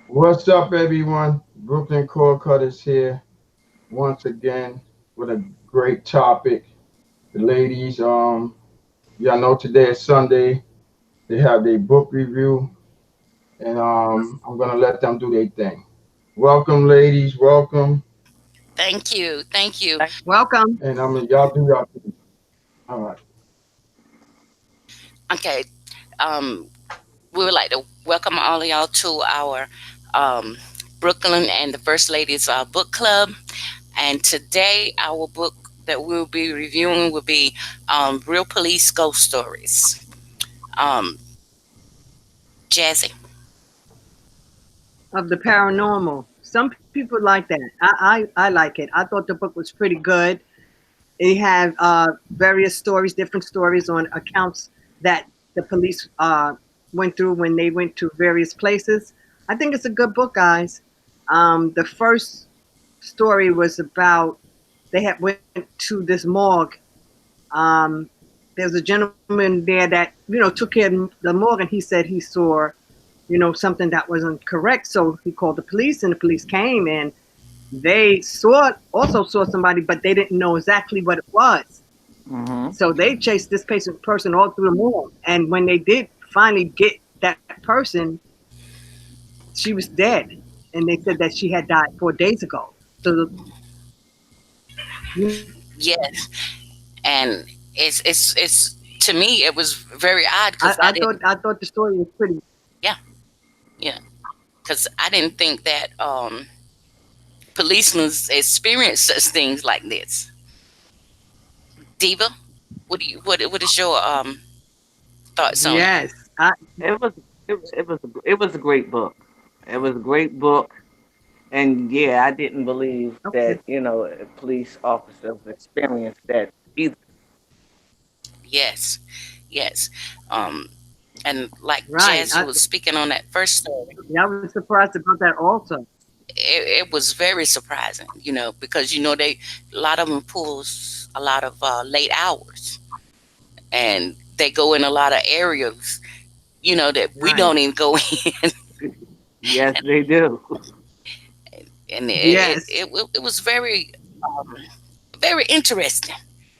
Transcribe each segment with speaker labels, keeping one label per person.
Speaker 1: What's up, everyone? Brooklyn Core Cutters here once again with a great topic. The ladies, y'all know today is Sunday. They have their book review, and I'm gonna let them do their thing. Welcome, ladies. Welcome,
Speaker 2: Thank you. Thank you.
Speaker 3: Welcome.
Speaker 1: and y'all do y'all thing. All right.
Speaker 2: Okay. Um, we would like to welcome all of y'all to our um, Brooklyn and the First Ladies book club. And today, our book that we'll be reviewing will be Real Police Ghost Stories. Um, Jazzy.
Speaker 3: Of the paranormal. Some people like that. I like it. I thought the book was pretty good. It had various stories, different stories on accounts that the police went through when they went to various places. I think it's a good book, guys. The first story was about they had went to this morgue. Um, there was a gentleman there that took care of the morgue, and he said he saw something that wasn't correct. So he called the police, and the police came, and they also saw somebody, but they didn't know exactly what it was.
Speaker 4: Hmm.
Speaker 3: So they chased this person all through the mall, and when they did finally get that person, she was dead, and they said that she had died 4 days ago. So you know,
Speaker 2: Yes. And it's to me it was very odd
Speaker 3: I,
Speaker 2: because
Speaker 3: I
Speaker 2: I
Speaker 3: thought
Speaker 2: didn't.
Speaker 3: I thought the story was pretty.
Speaker 2: Yeah. Yeah. Because I didn't think that policemen experience such things like this. Diva, what is your thoughts on it?
Speaker 3: Yes,
Speaker 4: It was it was a great book. It was a great book, and yeah, I didn't believe
Speaker 3: okay,
Speaker 4: that police officers experienced that either.
Speaker 2: Yes, yes. Um, and like
Speaker 3: right.
Speaker 2: Jazzy was speaking on that first story,
Speaker 3: Yeah, I was surprised about that also.
Speaker 2: it was very surprising, because they a lot of them pulls a lot of late hours, and they go in a lot of areas, that we
Speaker 3: Right.
Speaker 2: don't even go in,
Speaker 4: Yes, they do.
Speaker 2: and
Speaker 3: Yes.
Speaker 2: it was um, very interesting.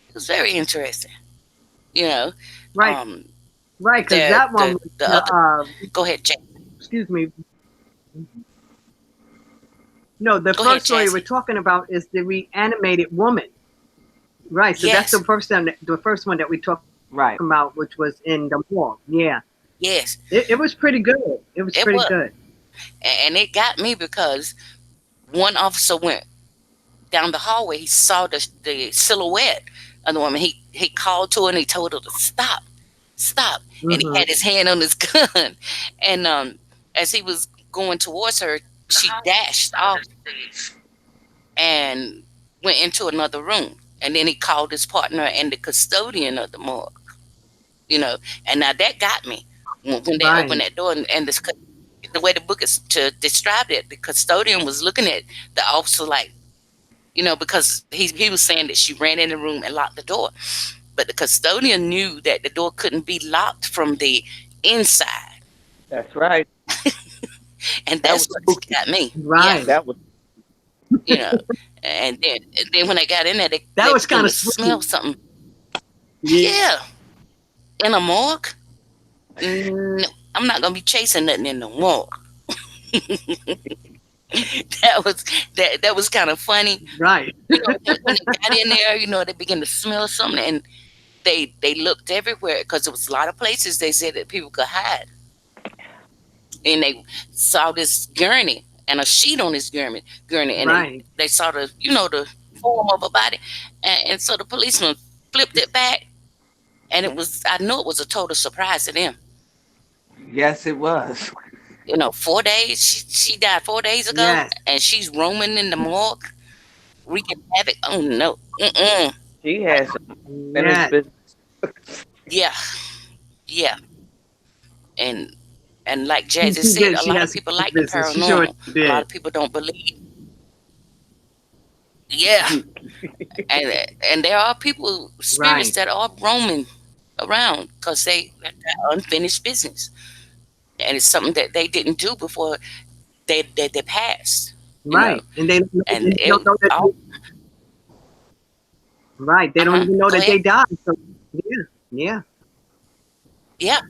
Speaker 2: It was very interesting, you know.
Speaker 3: Right.
Speaker 2: Um,
Speaker 3: Right. Because that one was
Speaker 2: the
Speaker 3: the
Speaker 2: other. Go ahead,
Speaker 3: excuse me. No, the
Speaker 2: Go ahead,
Speaker 3: first story we're
Speaker 2: Jazzy.
Speaker 3: talking about is the reanimated woman. Right. So that's
Speaker 2: Yes,
Speaker 3: the first one that we're talking about,
Speaker 4: Right.
Speaker 3: which was in the mall. Yeah.
Speaker 2: yes,
Speaker 3: It was pretty good. It was pretty
Speaker 2: it was,
Speaker 3: good.
Speaker 2: and it got me because one officer went down the hallway. He saw the silhouette of the woman. He called to her and he told her to stop, stop, and he
Speaker 3: Hmm.
Speaker 2: had his hand on his gun, and as he was going towards her, she dashed off and went into another room. And then he called his partner and the custodian of the morgue, you know. And now that got me when they
Speaker 3: Right.
Speaker 2: opened that door, and the way the book is to describe it, the custodian was looking at the officer like, because he was saying that she ran in the room and locked the door, but the custodian knew that the door couldn't be locked from the inside,
Speaker 4: That's right.
Speaker 2: and
Speaker 4: That
Speaker 2: that's
Speaker 4: was
Speaker 2: what
Speaker 4: spooky.
Speaker 2: got me. Yeah,
Speaker 3: Right.
Speaker 4: That was
Speaker 2: you know. And then when they got in there,
Speaker 3: That
Speaker 2: they
Speaker 3: was
Speaker 2: began
Speaker 3: kind
Speaker 2: to
Speaker 3: of
Speaker 2: smell
Speaker 3: spooky.
Speaker 2: something.
Speaker 3: Yeah.
Speaker 2: Yeah, in a morgue. No, I'm not gonna be chasing nothing in the morgue. that was that was kind of funny.
Speaker 3: Right.
Speaker 2: When they got in there, they began to smell something, and they looked everywhere because there was a lot of places they said that people could hide, and they saw this gurney and a sheet on this gurney, and they
Speaker 3: Right.
Speaker 2: they saw the form of a body, and so the policeman flipped it back, and I know it was a total surprise to them.
Speaker 4: yes, it was.
Speaker 2: 4 days she died 4 days ago,
Speaker 3: Yes.
Speaker 2: and she's roaming in the morgue wreaking havoc. Oh no. Mm-mm.
Speaker 4: She had some unfinished
Speaker 3: Yes.
Speaker 4: business.
Speaker 2: Yeah, yeah. And and like Jazzy
Speaker 3: She
Speaker 2: said,
Speaker 3: did.
Speaker 2: a
Speaker 3: She
Speaker 2: lot of
Speaker 3: has
Speaker 2: people
Speaker 3: some
Speaker 2: like the
Speaker 3: business. She sure
Speaker 2: paranormal. A lot
Speaker 3: did.
Speaker 2: of people don't believe. Yeah. and and there are people, spirits,
Speaker 3: Right.
Speaker 2: that are roaming around because they got unfinished business, and it's something that they didn't do before they passed, you know,
Speaker 3: Right. And
Speaker 2: and
Speaker 3: they
Speaker 2: it
Speaker 3: don't know that.
Speaker 2: oh
Speaker 3: Right. They don't
Speaker 2: uh-huh.
Speaker 3: even know
Speaker 2: Go
Speaker 3: that
Speaker 2: ahead.
Speaker 3: they died. So yeah, yeah,
Speaker 2: Yeah,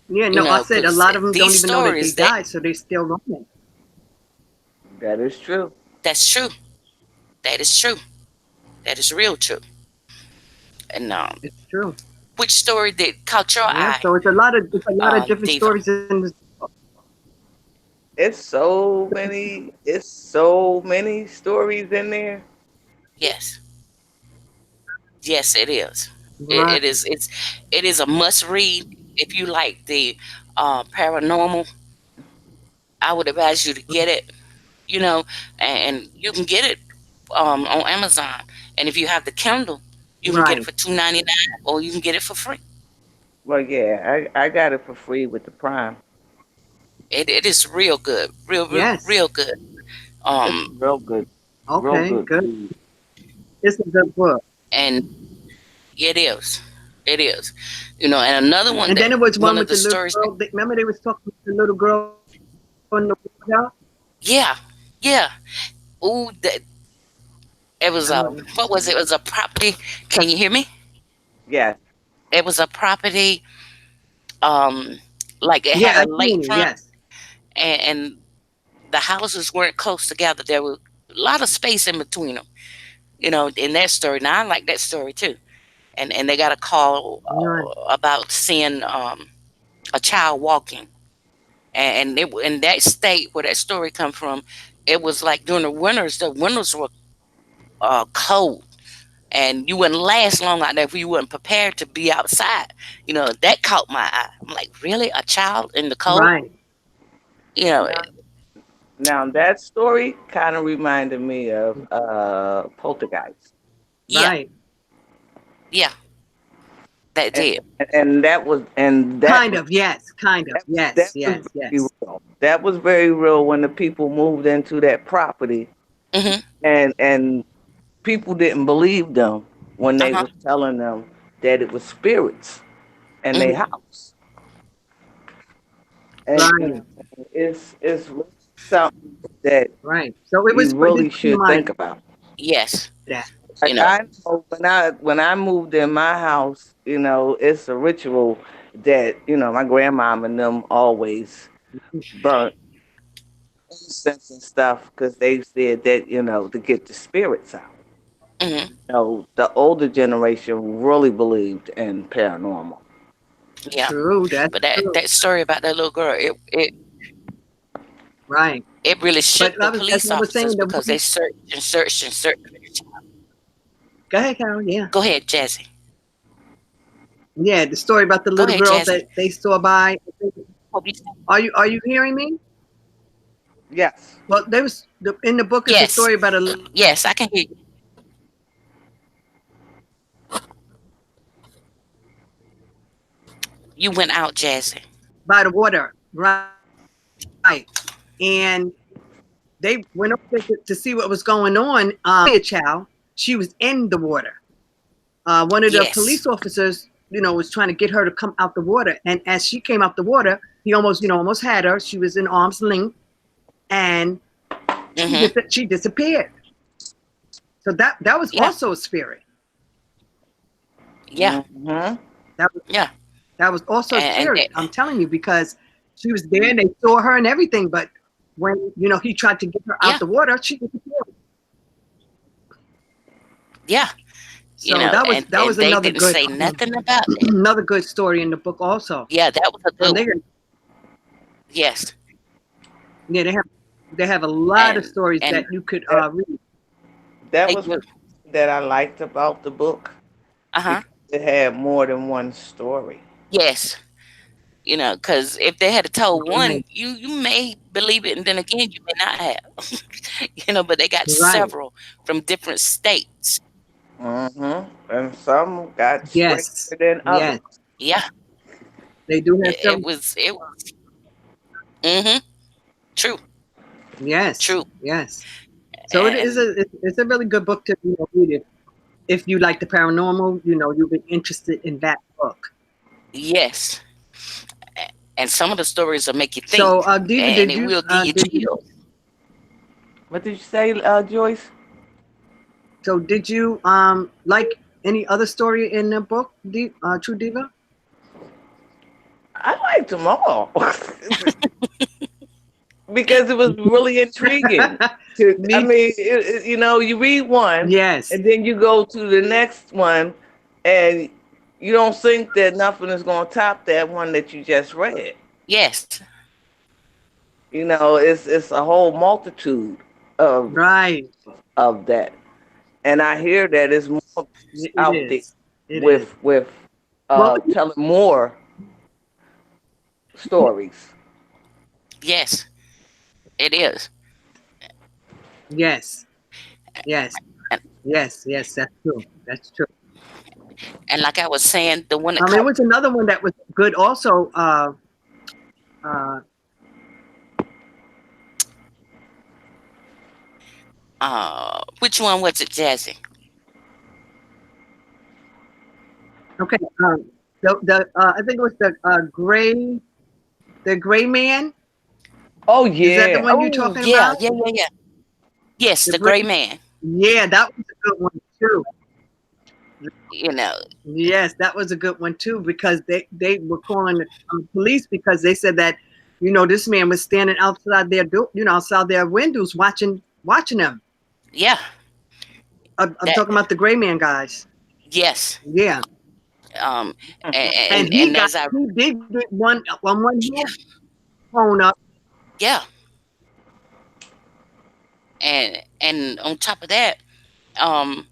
Speaker 3: yeah.
Speaker 2: you
Speaker 3: No, I
Speaker 2: know,
Speaker 3: said a
Speaker 2: because
Speaker 3: lot of them don't
Speaker 2: these
Speaker 3: even know that they
Speaker 2: stories, they
Speaker 3: died, so they still running.
Speaker 4: That is true.
Speaker 2: that's true. That is true. That is real true. And
Speaker 3: It's true.
Speaker 2: which story did caught your
Speaker 3: Yeah.
Speaker 2: eye,
Speaker 3: So it's a lot of different
Speaker 2: Diva?
Speaker 3: stories in this.
Speaker 4: It's so many stories in there.
Speaker 2: Yes, yes, it is.
Speaker 3: Right.
Speaker 2: It is a must read if you like the paranormal. I would advise you to get it. You know, and you can get it on Amazon. And if you have the Kindle, you can get it
Speaker 3: Right.
Speaker 2: for $2.99, or you can get it for free.
Speaker 4: Well, yeah, I got it for free with the Prime.
Speaker 2: It is real good,
Speaker 3: Yes.
Speaker 2: real good.
Speaker 4: It's
Speaker 2: Um,
Speaker 4: real
Speaker 3: Okay.
Speaker 4: good
Speaker 3: Good.
Speaker 4: read.
Speaker 3: It's a good book.
Speaker 2: and it is, it is, you know. And another one
Speaker 3: And
Speaker 2: that
Speaker 3: then it was
Speaker 2: one
Speaker 3: one
Speaker 2: of
Speaker 3: with
Speaker 2: the
Speaker 3: the little
Speaker 2: stories that
Speaker 3: girl. Remember they was talking to the little girl in the water.
Speaker 2: yeah, yeah. Ooh, that it
Speaker 3: I
Speaker 2: was
Speaker 3: don't know.
Speaker 2: what was it? It was a property. Can you hear me?
Speaker 4: Yes.
Speaker 2: It was a property. Um, like it
Speaker 3: Yeah,
Speaker 2: had
Speaker 3: I
Speaker 2: a
Speaker 3: seen it.
Speaker 2: lakefront,
Speaker 3: Yes.
Speaker 2: and the houses weren't close together. There was a lot of space in between them. You know, in that story. Now I like that story too. And they got a call
Speaker 3: Right.
Speaker 2: about seeing a child walking, and it, in that state where that story come from, it was like during the winters. The winters were cold, and you wouldn't last long out there if you weren't prepared to be outside. You know, that caught my eye. I'm like, really, a child in the cold?
Speaker 3: Right.
Speaker 2: You know,
Speaker 4: Now, now that story kind of reminded me of Poltergeist,
Speaker 2: yeah,
Speaker 3: Right.
Speaker 2: yeah, that
Speaker 4: and
Speaker 2: did.
Speaker 4: and
Speaker 3: Kind of. Yes. Kind of.
Speaker 4: that
Speaker 3: Yes.
Speaker 4: was
Speaker 3: Yes.
Speaker 4: very
Speaker 3: Yes.
Speaker 4: real. That was very real when the people moved into that property,
Speaker 2: Mm-hmm.
Speaker 4: and people didn't believe them when they
Speaker 2: Uh-huh.
Speaker 4: was telling them that it was spirits in their
Speaker 2: Mm-hmm.
Speaker 4: house, and
Speaker 3: Right.
Speaker 4: it's really something that
Speaker 3: Right. So it was
Speaker 4: you
Speaker 3: putting
Speaker 4: really
Speaker 3: into your
Speaker 4: should
Speaker 3: mind
Speaker 4: think about.
Speaker 2: Yes,
Speaker 3: that.
Speaker 2: you
Speaker 4: Like
Speaker 2: know.
Speaker 4: I know when I moved in my house, it's a ritual that my grandmom and them always burnt incense and stuff because they said that to get the spirits out.
Speaker 2: Mm-hmm.
Speaker 4: The older generation really believed in paranormal.
Speaker 2: Yeah.
Speaker 3: True. That's
Speaker 2: But that
Speaker 3: true.
Speaker 2: that story about that little girl,
Speaker 3: Right.
Speaker 2: it really
Speaker 3: But
Speaker 2: shook the
Speaker 3: as
Speaker 2: police
Speaker 3: I was saying,
Speaker 2: officers
Speaker 3: the
Speaker 2: because they
Speaker 3: one.
Speaker 2: searched and searched and searched for the child.
Speaker 3: Go ahead, Carol. Yeah.
Speaker 2: Go ahead, Jazzy.
Speaker 3: Yeah. The story about the
Speaker 2: Go
Speaker 3: little
Speaker 2: ahead,
Speaker 3: girl
Speaker 2: Jazzy.
Speaker 3: that they saw by.
Speaker 2: Hope you-
Speaker 3: Are you hearing me?
Speaker 4: Yes.
Speaker 3: Well, in the book is a
Speaker 2: Yes,
Speaker 3: story about a
Speaker 2: yes, I can hear you. You went out, Jazzy.
Speaker 3: by the water, right? And they went over there to see what was going on. A child, she was in the water. One of the police
Speaker 2: Yes.
Speaker 3: officers, was trying to get her to come out the water, and as she came out the water, he almost had her. She was in arm's length, and
Speaker 2: Mm-hmm.
Speaker 3: she disappeared. So that was
Speaker 2: Yeah.
Speaker 3: also a spirit.
Speaker 2: Yeah.
Speaker 4: Mm-hmm.
Speaker 3: That was
Speaker 2: Yeah.
Speaker 3: that was also a
Speaker 2: And
Speaker 3: spirit. I'm telling you because she was there and they saw her and everything, but when he tried to get her out
Speaker 2: yeah.
Speaker 3: the water, she disappeared.
Speaker 2: Yeah. You
Speaker 3: So
Speaker 2: know,
Speaker 3: that was
Speaker 2: and they
Speaker 3: another
Speaker 2: didn't
Speaker 3: good
Speaker 2: say nothing about that.
Speaker 3: another good story in the book also.
Speaker 2: Yeah, that was a good
Speaker 3: They
Speaker 2: one. Yes.
Speaker 3: yeah they have a lot of
Speaker 2: And
Speaker 3: stories that
Speaker 2: and
Speaker 3: you could
Speaker 4: That
Speaker 3: read.
Speaker 4: that
Speaker 2: they
Speaker 4: was
Speaker 2: do.
Speaker 4: one thing that I liked about the book
Speaker 2: Uh-huh.
Speaker 4: because it had more than one story.
Speaker 2: Yes. You know, because if they had told
Speaker 3: Right,
Speaker 2: one, you may believe it, and then again, you may not have. You know, but they got
Speaker 3: right.
Speaker 2: several from different states.
Speaker 4: And some got stranger
Speaker 3: Yes,
Speaker 4: than others.
Speaker 3: yes.
Speaker 2: Yeah,
Speaker 3: They do have
Speaker 2: it
Speaker 3: some.
Speaker 2: was it was. Mm-hmm. True,
Speaker 3: Yes,
Speaker 2: true,
Speaker 3: yes. So it is
Speaker 2: and
Speaker 3: it's a really good book to read if you like the paranormal. You'll be interested in that book.
Speaker 2: yes, and some of the stories will make you
Speaker 3: So,
Speaker 2: think,
Speaker 3: Diva,
Speaker 2: and
Speaker 3: did
Speaker 2: it
Speaker 3: you
Speaker 2: will give you
Speaker 3: did you
Speaker 2: chills.
Speaker 4: What did you say, Joyce?
Speaker 3: so did you like any other story in the book, True Diva?
Speaker 4: I liked them all because it was really intriguing. I
Speaker 3: Me,
Speaker 4: mean, you read one
Speaker 3: yes,
Speaker 4: and then you go to the next one, and you don't think that nothing is going to top that one that you just read.
Speaker 2: Yes,
Speaker 4: It's a whole multitude of
Speaker 3: right.
Speaker 4: of that, and I hear that it's more books
Speaker 3: It
Speaker 4: out there
Speaker 3: is. It is.
Speaker 4: with
Speaker 3: Well,
Speaker 4: telling more stories.
Speaker 2: yes, it is.
Speaker 3: yes, yes,
Speaker 2: And,
Speaker 3: yes, yes. That's true. That's true.
Speaker 2: and like I was saying, the one that
Speaker 3: It
Speaker 2: caught,
Speaker 3: was another one that was good also. Uh,
Speaker 2: which one was it, Jazzy?
Speaker 3: okay. I think it was the gray man.
Speaker 4: Oh
Speaker 3: Is that the
Speaker 4: yeah.
Speaker 3: one you're
Speaker 2: Oh,
Speaker 3: talking
Speaker 2: yeah,
Speaker 3: about?
Speaker 2: yeah, yeah, yeah. Yes,
Speaker 3: The
Speaker 2: the
Speaker 3: gray.
Speaker 2: gray man.
Speaker 3: Yeah, that was a good one too.
Speaker 2: You know,
Speaker 3: Yes, that was a good one too because they were calling the police because they said that this man was standing outside their outside their windows watching them.
Speaker 2: yeah,
Speaker 3: I'm
Speaker 2: that,
Speaker 3: talking about the gray man guys.
Speaker 2: yes.
Speaker 3: Yeah,
Speaker 2: Um,
Speaker 3: and
Speaker 2: and as I,
Speaker 3: he did get one on one hand
Speaker 2: yeah,
Speaker 3: phone up.
Speaker 2: yeah, and on top of that, um,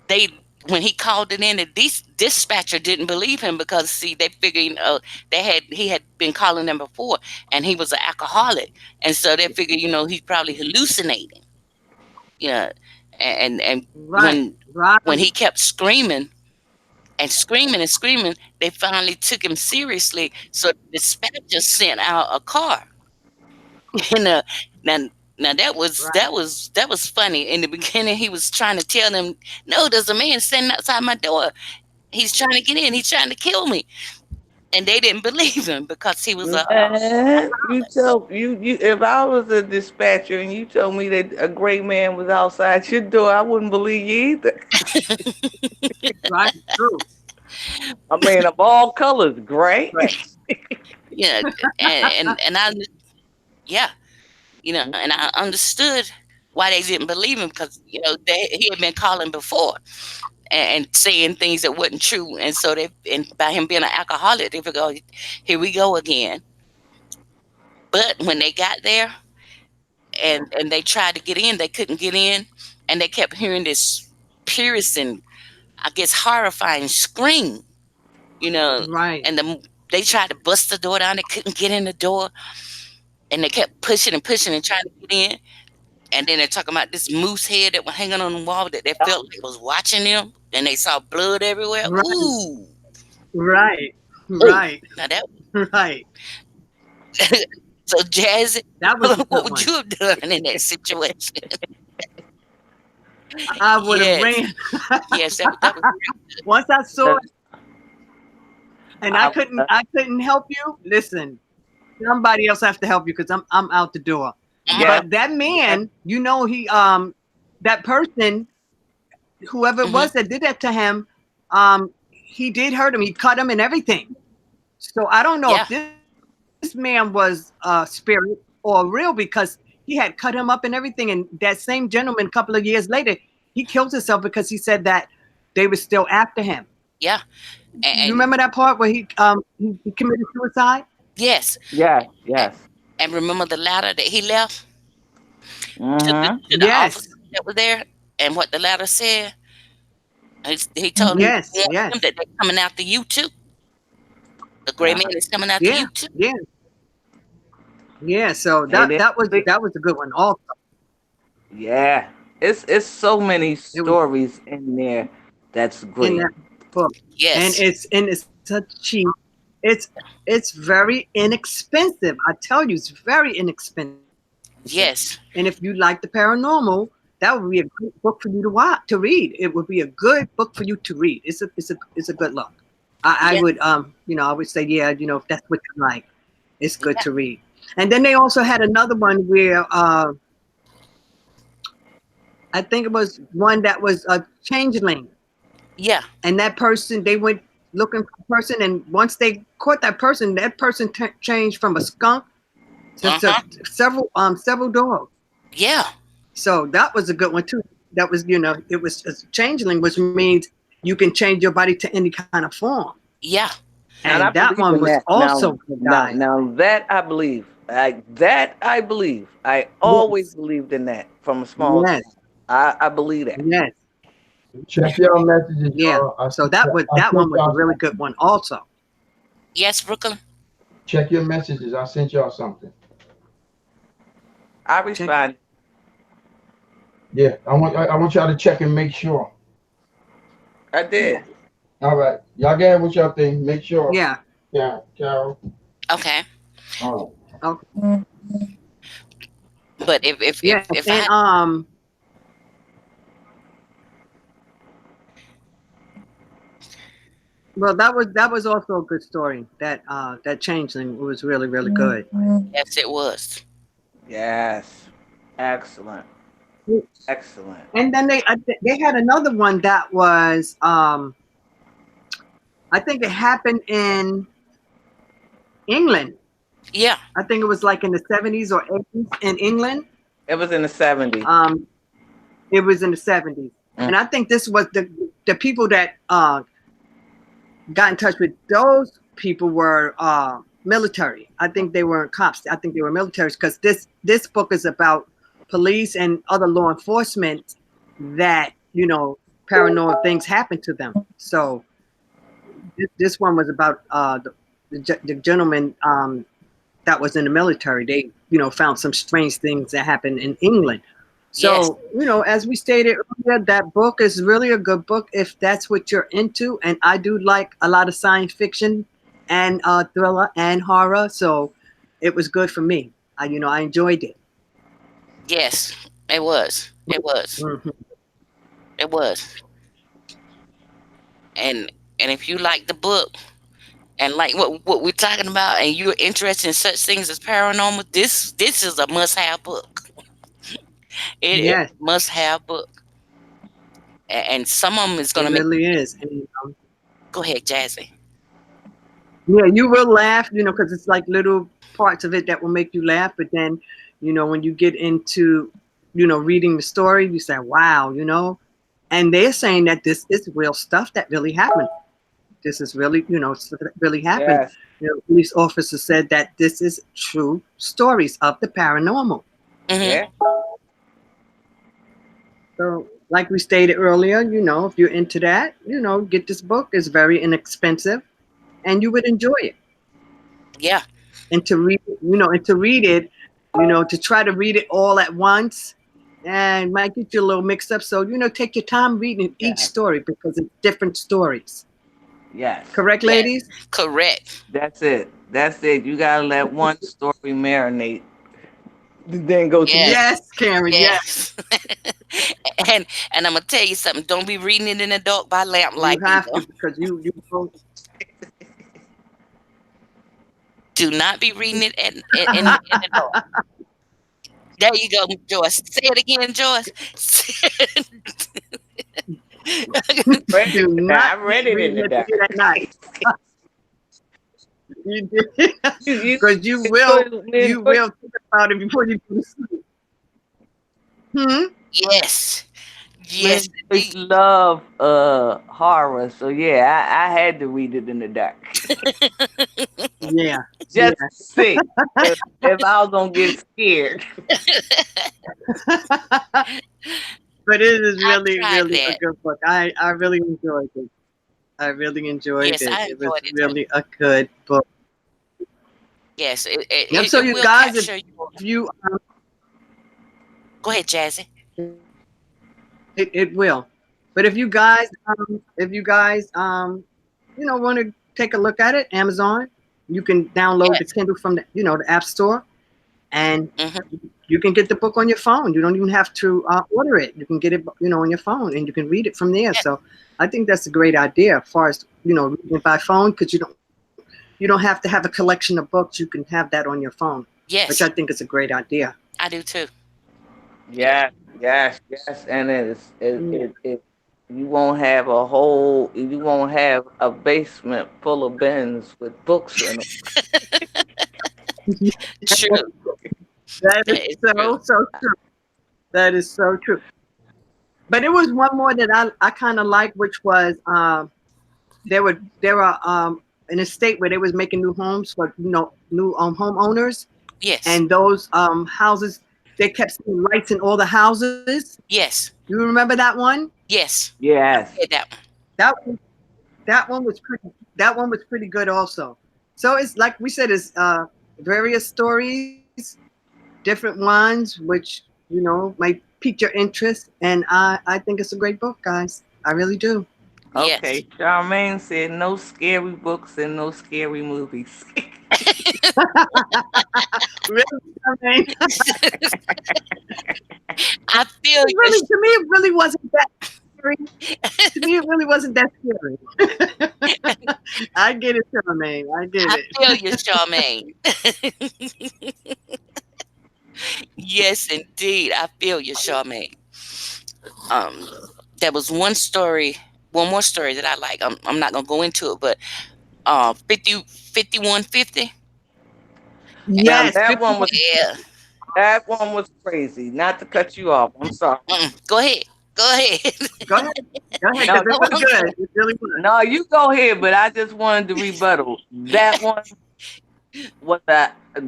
Speaker 2: they when he called it in, the dispatcher didn't believe him because see, they figured he had been calling them before, and he was an alcoholic, and so they figured he's probably hallucinating, you know, and
Speaker 3: Right,
Speaker 2: when
Speaker 3: right,
Speaker 2: he kept screaming and screaming and screaming, they finally took him seriously. So the dispatcher sent out a car. You know, now now
Speaker 3: right,
Speaker 2: that was funny. In the beginning, he was trying to tell them, "No, there's a man standing outside my door. He's trying to get in. He's trying to kill me." And they didn't believe him because he was a
Speaker 4: Man, you told you if I was a dispatcher and you told me that a great man was outside your door, I wouldn't believe you either.
Speaker 3: right. True.
Speaker 4: I mean, of all colors, gray.
Speaker 3: Right.
Speaker 2: you know, and I yeah, and I understood why they didn't believe him because he had been calling before and saying things that wasn't true, and so and by him being an alcoholic, they figured, "Oh, here we go again." But when they got there and they tried to get in, they couldn't get in, and they kept hearing this piercing, I guess, horrifying scream, you know,
Speaker 3: Right.
Speaker 2: and they tried to bust the door down, they couldn't get in the door, and they kept pushing and pushing and trying to get in. And then they're talking about this moose head that was hanging on the wall that they felt like was watching them, and they saw blood everywhere.
Speaker 3: Right.
Speaker 2: Ooh,
Speaker 3: Right.
Speaker 2: ooh.
Speaker 3: Right.
Speaker 2: Now that
Speaker 3: Right.
Speaker 2: so Jazz,
Speaker 3: That was a
Speaker 2: what
Speaker 3: good
Speaker 2: would
Speaker 3: one.
Speaker 2: you have done in that situation?
Speaker 3: I would have
Speaker 2: Yes,
Speaker 3: ran.
Speaker 2: yes, that was
Speaker 3: Once I saw it and
Speaker 4: I,
Speaker 3: I couldn't help you. Listen, somebody else have to help you because I'm out the door.
Speaker 4: yeah,
Speaker 2: great.
Speaker 3: But that man, he that person, whoever it
Speaker 2: Mm-hmm.
Speaker 3: was that did that to him, he did hurt him. He cut him and everything. So I don't know if
Speaker 2: Yeah,
Speaker 3: this man was spirit or real because he had cut him up and everything. And that same gentleman, a couple of years later, he killed himself because he said that they were still after him.
Speaker 2: yeah,
Speaker 3: You
Speaker 2: and
Speaker 3: remember that part where he committed suicide?
Speaker 2: yes,
Speaker 4: yeah,
Speaker 2: and,
Speaker 4: yes.
Speaker 2: and remember the ladder that he left
Speaker 4: Mm-hmm.
Speaker 2: to the officer
Speaker 3: Yes,
Speaker 2: that was there, and what the ladder said. He told him
Speaker 3: yes, yes,
Speaker 2: that they're coming after you too. The gray
Speaker 4: Yeah.
Speaker 2: man is coming after
Speaker 3: yeah,
Speaker 2: you too.
Speaker 3: yeah, yeah. So
Speaker 4: And then,
Speaker 3: that was a good one. Also,
Speaker 4: yeah, it's so many
Speaker 3: it was
Speaker 4: stories in there. That's
Speaker 3: in
Speaker 4: great.
Speaker 3: that book, and
Speaker 2: Yes,
Speaker 3: it's such cheap. It's it's very inexpensive. I tell you, it's very inexpensive. And if you
Speaker 2: yes,
Speaker 3: like the paranormal, that would be a great book for you to read. It would be a good book for you to read. It's a good look. I
Speaker 2: yes,
Speaker 3: would I would say yeah, if that's what you like. It's good
Speaker 2: Yeah.
Speaker 3: to read. And then they also had another one where I think it was one that was a changeling,
Speaker 2: Yeah.
Speaker 3: and that person they went looking for a person, and once they caught that person changed from a skunk to
Speaker 2: Uh-huh.
Speaker 3: several dogs.
Speaker 2: Yeah.
Speaker 3: So that was a good one too. That was, it was a changeling, which means you can change your body to any kind of form.
Speaker 2: Yeah.
Speaker 3: And
Speaker 4: And I
Speaker 3: that
Speaker 4: believe
Speaker 3: one
Speaker 4: in
Speaker 3: was
Speaker 4: that.
Speaker 3: also good, guys.
Speaker 4: Now that I believe. That I believe. I always
Speaker 3: Yes,
Speaker 4: believed in that from a small
Speaker 3: yes,
Speaker 4: child. I believe that.
Speaker 3: yes,
Speaker 1: Check your messages,
Speaker 3: yeah.
Speaker 1: y'all.
Speaker 3: So
Speaker 1: I
Speaker 3: that
Speaker 1: sent
Speaker 3: one was a
Speaker 1: y'all
Speaker 3: really good
Speaker 1: something.
Speaker 3: one also.
Speaker 2: Yes, Brooklyn.
Speaker 1: Check your messages. I sent y'all something.
Speaker 4: I
Speaker 3: Check.
Speaker 4: respond.
Speaker 1: Yeah, I want y'all to check and make sure.
Speaker 4: I
Speaker 3: Yeah,
Speaker 4: did.
Speaker 1: All right, y'all get what y'all think. Make sure.
Speaker 3: yeah.
Speaker 1: Yeah, Carol.
Speaker 2: Okay.
Speaker 1: All
Speaker 3: Okay.
Speaker 2: But
Speaker 3: Yes,
Speaker 2: if I
Speaker 3: and
Speaker 2: had,
Speaker 3: well, that was also a good story. That changeling was really really good.
Speaker 2: yes, it was.
Speaker 4: Yes. Excellent. Excellent.
Speaker 3: And then they had another one that was I think it happened in England.
Speaker 2: Yeah.
Speaker 3: I think it was like in the 70s or 80s in England.
Speaker 4: It was in the 70s.
Speaker 3: Um, it was in the 70s,
Speaker 4: Mm.
Speaker 3: and I think this was the people that got in touch with those people were military. I think they weren't cops. I think they were militaries because this book is about police and other law enforcement that paranormal things happen to them. So this one was about the gentleman that was in the military. They found some strange things that happened in England.
Speaker 2: Yes.
Speaker 3: So as we stated earlier, that book is really a good book if that's what you're into. And I do like a lot of science fiction and thriller and horror. So it was good for me. I enjoyed it.
Speaker 2: Yes. It was. It was.
Speaker 3: Mhm.
Speaker 2: It was. And if you like the book and like what we're talking about, and you're interested in such things as paranormal, this is a must have book. It is
Speaker 3: Yes,
Speaker 2: a must have book. And some of them is
Speaker 3: it
Speaker 2: gonna make
Speaker 3: really
Speaker 2: you think.
Speaker 3: is. And,
Speaker 2: Go ahead, Jazzy.
Speaker 3: yeah, you will laugh, because it's like little parts of it that will make you laugh. But then, when you get into, reading the story, you say, wow, and they're saying that this is real stuff that really happened. This is really, stuff that really happened.
Speaker 4: Yes.
Speaker 3: Police officers said that this is true stories of the paranormal.
Speaker 2: Hmm.
Speaker 4: Yeah.
Speaker 3: So, like we stated earlier, if you're into that, get this book. It's very inexpensive, and you would enjoy it.
Speaker 2: Yeah.
Speaker 3: And to read it, to try to read it all at once, and might get you a little mixed up. So, take your time reading each
Speaker 4: Yes.
Speaker 3: story because it's different stories.
Speaker 4: Yes.
Speaker 3: Correct,
Speaker 2: Yes.
Speaker 3: ladies?
Speaker 2: Correct.
Speaker 4: That's it. That's it. You gotta let one story marinate. Then go to the next.
Speaker 2: Yes.
Speaker 3: Yes, Karen. Yes,
Speaker 2: Yes. and I'm gonna tell you something. Don't be reading it in the dark by
Speaker 3: you
Speaker 2: lamplight
Speaker 3: have to
Speaker 2: either.
Speaker 3: because
Speaker 2: Do not be reading it in the dark. There you go, Joyce. Say it again, Joyce.
Speaker 4: Read
Speaker 3: do
Speaker 4: it in the-
Speaker 3: not
Speaker 4: I
Speaker 3: be
Speaker 4: read it in
Speaker 3: reading
Speaker 4: the
Speaker 3: it
Speaker 4: dark.
Speaker 3: late at night. You did
Speaker 4: You
Speaker 3: because you will think about it before you go to sleep. Hmm?
Speaker 2: Yes.
Speaker 4: Miss
Speaker 2: Yes,
Speaker 4: Joyce
Speaker 2: indeed.
Speaker 4: love horror, so yeah, I had to read it in the dark
Speaker 3: Yeah,
Speaker 4: just
Speaker 3: yeah.
Speaker 4: to see if I was gonna get scared.
Speaker 3: But it is
Speaker 2: I
Speaker 3: really,
Speaker 2: tried
Speaker 3: really a
Speaker 2: that.
Speaker 3: good book. I really enjoyed it. I really enjoyed
Speaker 2: Yes,
Speaker 3: it.
Speaker 2: I
Speaker 3: It was
Speaker 2: enjoyed it too.
Speaker 3: really a good book.
Speaker 2: Yes,
Speaker 3: Yep. So
Speaker 2: it
Speaker 3: you
Speaker 2: will
Speaker 3: guys, if
Speaker 2: capture your.
Speaker 3: you
Speaker 2: Go ahead, Jazzy.
Speaker 3: it will. But if you guys want to take a look at it, Amazon, you can download the
Speaker 2: Yes.
Speaker 3: Kindle from the App Store, and
Speaker 2: Hmm.
Speaker 3: you can get the book on your phone. You don't even have to order it. You can get it, on your phone, and you can read it from there.
Speaker 2: Yes.
Speaker 3: So I think that's a great idea as far as reading it by phone because you don't you don't have to have a collection of books. You can have that on your phone, which
Speaker 2: Yes,
Speaker 3: I think is a great idea.
Speaker 2: I do too. Yeah.
Speaker 4: Yes, yes, yes, and
Speaker 3: Yeah.
Speaker 4: you won't have a whole, you won't have a basement full of bins with books in them.
Speaker 2: True.
Speaker 3: That is
Speaker 2: That is true.
Speaker 3: so true. That is so true. But it was one more that I kind of liked, which was there were an estate where they was making new homes for new homeowners,
Speaker 2: Yes.
Speaker 3: and those houses, they kept seeing lights in all the houses.
Speaker 2: Yes.
Speaker 3: You remember that one?
Speaker 2: Yes. I
Speaker 4: Yes.
Speaker 2: read that one.
Speaker 3: That one- that one was pretty. That one was pretty good also. So it's like we said, it's various stories, different ones, which might pique your interest, and I think it's a great book, guys. I really do.
Speaker 2: Yes.
Speaker 4: Okay, Charmaine said no scary books and no scary movies.
Speaker 3: Really, I mean,
Speaker 2: I feel
Speaker 3: it really, to me, it really wasn't that scary. To me, it really wasn't that scary. I get it, Charmaine. I get
Speaker 2: I feel
Speaker 3: it.
Speaker 2: you, Charmaine. Yes, indeed. I feel you, Charmaine. Um, there was one more story that I like. I'm not gonna go into it, but 5150.
Speaker 4: Now
Speaker 3: Yes,
Speaker 4: that
Speaker 3: 50.
Speaker 4: one was
Speaker 2: Yeah.
Speaker 4: crazy. Not to cut you off. I'm sorry.
Speaker 2: Go ahead. Go ahead.
Speaker 3: Go ahead. Go ahead,
Speaker 4: No,
Speaker 3: because it was good. It really was.
Speaker 4: no, you go ahead. But I just wanted to rebuttal. That one was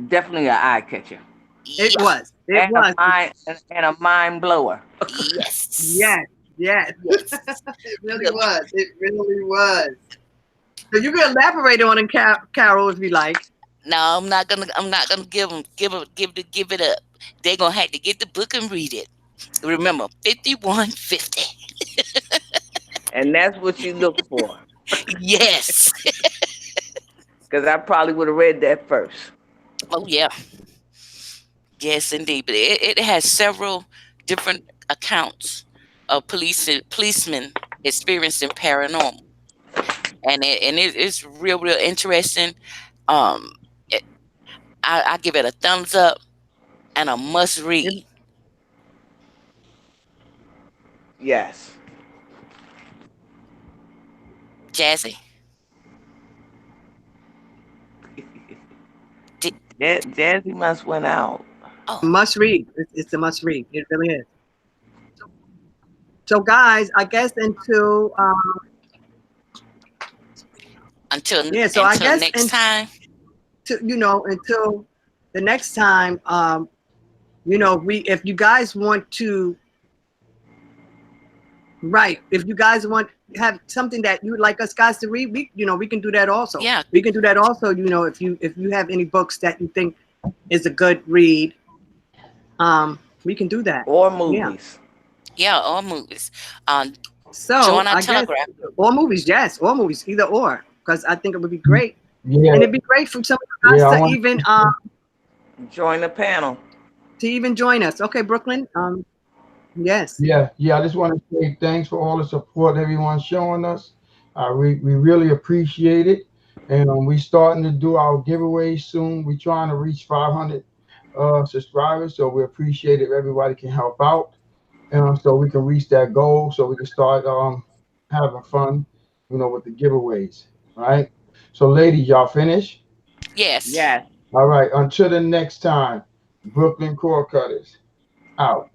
Speaker 4: definitely an eye catcher
Speaker 3: It
Speaker 2: Yeah.
Speaker 3: was. It was.
Speaker 4: and a mind blower.
Speaker 2: Yes.
Speaker 3: Yes. Yes.
Speaker 2: Yes.
Speaker 3: It really was. It really was. So you can elaborate on it, Carol, if you like.
Speaker 2: No, I'm not gonna. I'm not gonna give it up. They're gonna have to get the book and read it. Remember, 5150.
Speaker 4: And that's what you look for.
Speaker 2: Yes.
Speaker 4: Because I probably would have read that first.
Speaker 2: Oh yeah. Yes, indeed. But it has several different accounts of policemen experiencing paranormal, and it's real interesting. Um, it, I give it a thumbs up and a must
Speaker 3: It,
Speaker 2: read.
Speaker 4: Yes.
Speaker 2: Jazzy. Did,
Speaker 4: Jazzy must went out.
Speaker 3: a
Speaker 2: oh,
Speaker 3: must read. It's a must read. It really is. So, guys, I guess
Speaker 2: until
Speaker 3: yeah. So I
Speaker 2: until
Speaker 3: guess
Speaker 2: next time.
Speaker 3: until the next time, we if you guys want to right, if you guys want have something that you would like us guys to read, we can do that also.
Speaker 2: Yeah,
Speaker 3: We can do that also. If you have any books that you think is a good read, we can do that.
Speaker 4: Or
Speaker 3: Yeah.
Speaker 4: movies.
Speaker 2: yeah, all movies. Um,
Speaker 3: So
Speaker 2: join our
Speaker 3: I guess
Speaker 2: Telegram.
Speaker 3: all movies, yes, all movies, either or, because I think it would be great,
Speaker 1: Yeah,
Speaker 3: and it'd be great for some of
Speaker 1: yeah,
Speaker 3: us
Speaker 1: I
Speaker 3: to
Speaker 1: want.
Speaker 4: Join the panel.
Speaker 3: even join us. Okay, Brooklyn. Yes.
Speaker 1: Yeah. I just want to say thanks for all the support everyone's showing us. We really appreciate it, and we starting to do our giveaways soon. We're trying to reach 500 subscribers, so we appreciate if everybody can help out, so we can reach that goal, so we can start having fun, with the giveaways. All right. So, ladies, y'all finish?
Speaker 2: Yes.
Speaker 4: Yes.
Speaker 1: All right. Until the next time, Brooklyn Core Cutters out.